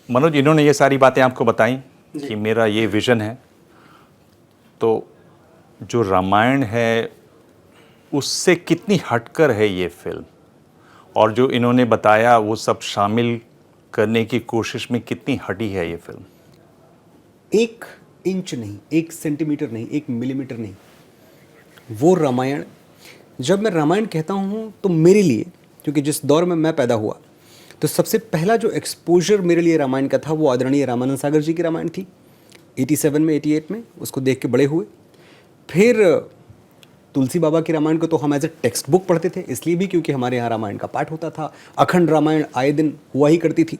मनोज, इन्होंने ये सारी बातें आपको बताई कि मेरा ये विज़न है, तो जो रामायण है उससे कितनी हटकर है ये फिल्म, और जो इन्होंने बताया वो सब शामिल करने की कोशिश में कितनी हटी है ये फिल्म? 1 इंच नहीं, 1 सेंटीमीटर नहीं, 1 मिलीमीटर नहीं। वो रामायण, जब मैं रामायण कहता हूँ तो मेरे लिए, क्योंकि जिस दौर में मैं पैदा हुआ, तो सबसे पहला जो एक्सपोजर मेरे लिए रामायण का था वो आदरणीय रामानंद सागर जी की रामायण थी। 87 में, 88 में उसको देख के बड़े हुए। फिर तुलसी बाबा की रामायण को तो हम एज ए टेक्स्ट बुक पढ़ते थे, इसलिए भी क्योंकि हमारे यहाँ रामायण का पाठ होता था। अखंड रामायण आए दिन हुआ ही करती थी।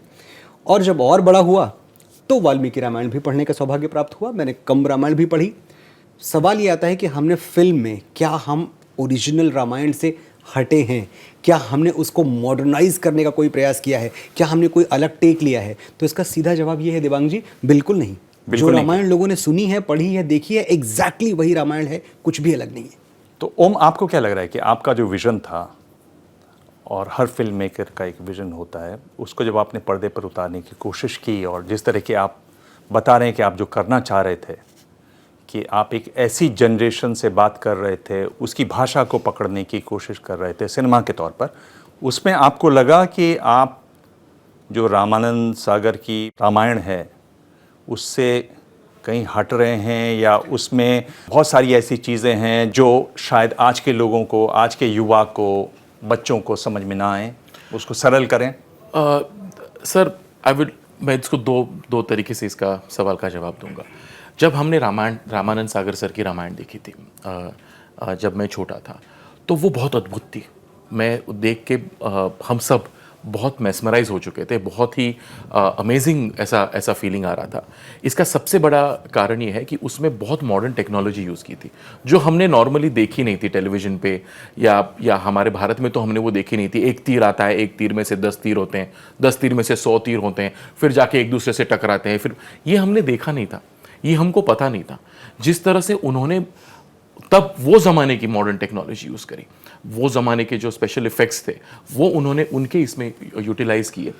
और जब और बड़ा हुआ तो वाल्मीकि रामायण भी पढ़ने का सौभाग्य प्राप्त हुआ। मैंने कम रामायण भी पढ़ी। सवाल ये आता है कि हमने फिल्म में क्या हम ओरिजिनल रामायण से हटे हैं? क्या हमने उसको मॉडर्नाइज करने का कोई प्रयास किया है? क्या हमने कोई अलग टेक लिया है? तो इसका सीधा जवाब ये है देवांग जी, बिल्कुल नहीं। जो रामायण लोगों ने सुनी है, पढ़ी है, देखी है, एग्जैक्टली वही रामायण है, कुछ भी अलग नहीं है। तो ओम, आपको क्या लग रहा है कि आपका जो विज़न था, और हर फिल्म मेकर का एक विज़न होता है, उसको जब आपने पर्दे पर उतारने की कोशिश की, और जिस तरह के आप बता रहे हैं कि आप जो करना चाह रहे थे कि आप एक ऐसी जनरेशन से बात कर रहे थे, उसकी भाषा को पकड़ने की कोशिश कर रहे थे सिनेमा के तौर पर, उसमें आपको लगा कि आप जो रामानंद सागर की रामायण है उससे कहीं हट रहे हैं, या उसमें बहुत सारी ऐसी चीज़ें हैं जो शायद आज के लोगों को, आज के युवा को, बच्चों को समझ में ना आए, उसको सरल करें? सर, मैं इसको दो तरीके से इसका सवाल का जवाब दूंगा। जब हमने रामानंद सागर सर की रामायण देखी थी, जब मैं छोटा था, तो वो बहुत अद्भुत थी। मैं देख के हम सब बहुत मेस्मराइज हो चुके थे। बहुत ही अमेजिंग ऐसा फीलिंग आ रहा था। इसका सबसे बड़ा कारण ये है कि उसमें बहुत मॉडर्न टेक्नोलॉजी यूज़ की थी, जो हमने नॉर्मली देखी नहीं थी टेलीविज़न पे, या हमारे भारत में तो हमने वो देखी नहीं थी। एक तीर आता है, एक तीर में से 10 तीर होते हैं, 10 तीर में से 100 तीर होते हैं, फिर जाके एक दूसरे से टकराते हैं। फिर ये हमने देखा नहीं था, ये हमको पता नहीं था। जिस तरह से उन्होंने तब वो ज़माने की मॉडर्न टेक्नोलॉजी यूज़ करी, वो ज़माने के जो स्पेशल इफ़ेक्ट्स थे वो उन्होंने उनके इसमें यूटिलाइज़ किए।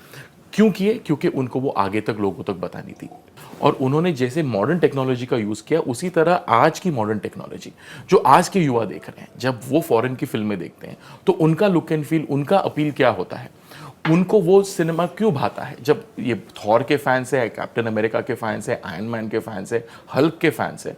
क्यों किए? क्योंकि उनको वो आगे तक लोगों तक बतानी थी। और उन्होंने जैसे मॉडर्न टेक्नोलॉजी का यूज़ किया, उसी तरह आज की मॉडर्न टेक्नोलॉजी जो आज के युवा देख रहे हैं, जब वो फॉरेन की फिल्में देखते हैं तो उनका लुक एंड फील, उनका अपील क्या होता है, उनको वो सिनेमा क्यों भाता है। जब ये थॉर के फैंस है, कैप्टन अमेरिका के फैंस है, आयरन मैन के फैंस है, हल्क के फैंस है,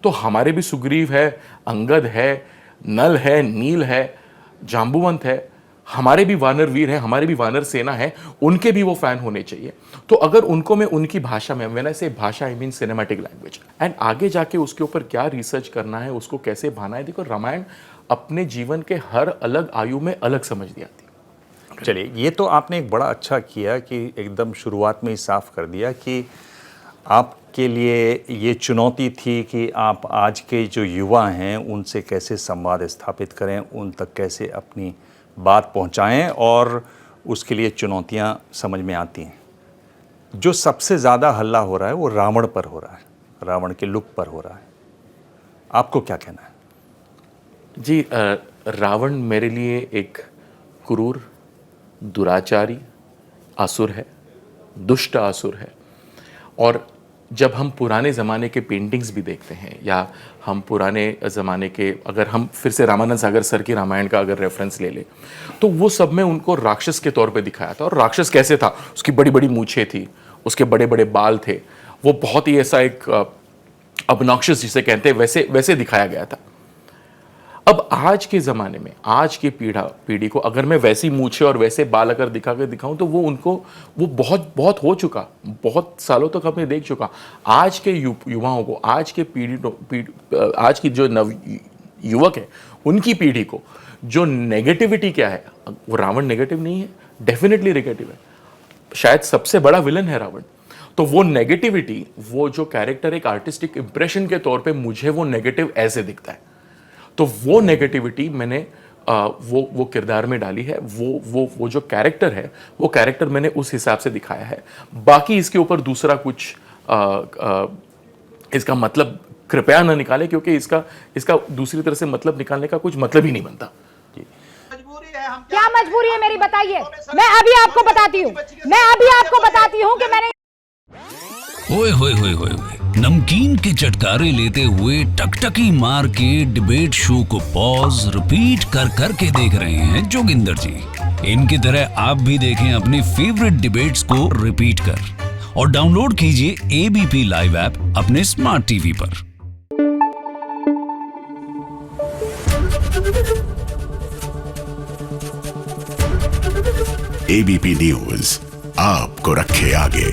तो हमारे भी सुग्रीव है, अंगद है, नल है, नील है, जाम्बुवंत है, हमारे भी वानर वीर हैं, हमारे भी वानर सेना है, उनके भी वो फैन होने चाहिए। तो अगर उनको मैं उनकी भाषा में, व्हेन आई से भाषा I mean cinematic language, and आगे जाके उसके ऊपर क्या रिसर्च करना है, उसको कैसे भाना है। देखो, रामायण अपने जीवन के हर अलग आयु में अलग समझ दी आती है। चलिए, ये तो आपने एक बड़ा अच्छा किया कि एकदम शुरुआत में ही साफ कर दिया कि आपके लिए ये चुनौती थी कि आप आज के जो युवा हैं उनसे कैसे संवाद स्थापित करें, उन तक कैसे अपनी बात पहुंचाएं, और उसके लिए चुनौतियां समझ में आती हैं। जो सबसे ज़्यादा हल्ला हो रहा है वो रावण पर हो रहा है, रावण के लुक पर हो रहा है। आपको क्या कहना है? जी, रावण मेरे लिए एक क्रूर, दुराचारी असुर है, दुष्ट असुर है। और जब हम पुराने ज़माने के पेंटिंग्स भी देखते हैं, या हम पुराने ज़माने के, अगर हम फिर से रामानंद सागर सर की रामायण का अगर रेफरेंस ले लें, तो वो सब में उनको राक्षस के तौर पे दिखाया था। और राक्षस कैसे था? उसकी बड़ी बड़ी मूछें थी, उसके बड़े बड़े बाल थे, वो बहुत ही ऐसा एक ऑब्नॉक्शियस जिसे कहते हैं, वैसे दिखाया गया था। अब आज के ज़माने में, आज की पीढ़ी को अगर मैं वैसी मूछें और वैसे बाल अगर दिखाऊं, तो वो बहुत हो चुका, बहुत सालों तक हमने देख चुका। आज के युवाओं को, आज के आज की जो नव युवक है, उनकी पीढ़ी को जो नेगेटिविटी क्या है, वो रावण नेगेटिव नहीं है, डेफिनेटली नेगेटिव है। शायद सबसे बड़ा विलन है रावण। तो वो नेगेटिविटी, वो जो कैरेक्टर एक आर्टिस्टिक इंप्रेशन के तौर पे मुझे वो नेगेटिव ऐसे दिखता है, तो वो नेगेटिविटी मैंने वो किरदार में डाली है। वो जो कैरेक्टर है, वो कैरेक्टर मैंने उस हिसाब से दिखाया है। बाकी इसके ऊपर दूसरा कुछ इसका मतलब कृपया न निकाले, क्योंकि इसका दूसरी तरह से मतलब निकालने का कुछ मतलब ही नहीं बनता। क्या मजबूरी है मेरी, बताइए। मैं अभी आपको बताती हूँ कि मैंने ओए होए होए होए होए, नमकीन के चटकारे लेते हुए टकटकी मार के डिबेट शो को पॉज रिपीट कर कर के देख रहे हैं जोगिंदर जी। इनकी तरह आप भी देखें अपनी फेवरेट डिबेट्स को रिपीट कर और डाउनलोड कीजिए एबीपी लाइव ऐप अपने स्मार्ट टीवी पर। एबीपी न्यूज आपको रखे आगे।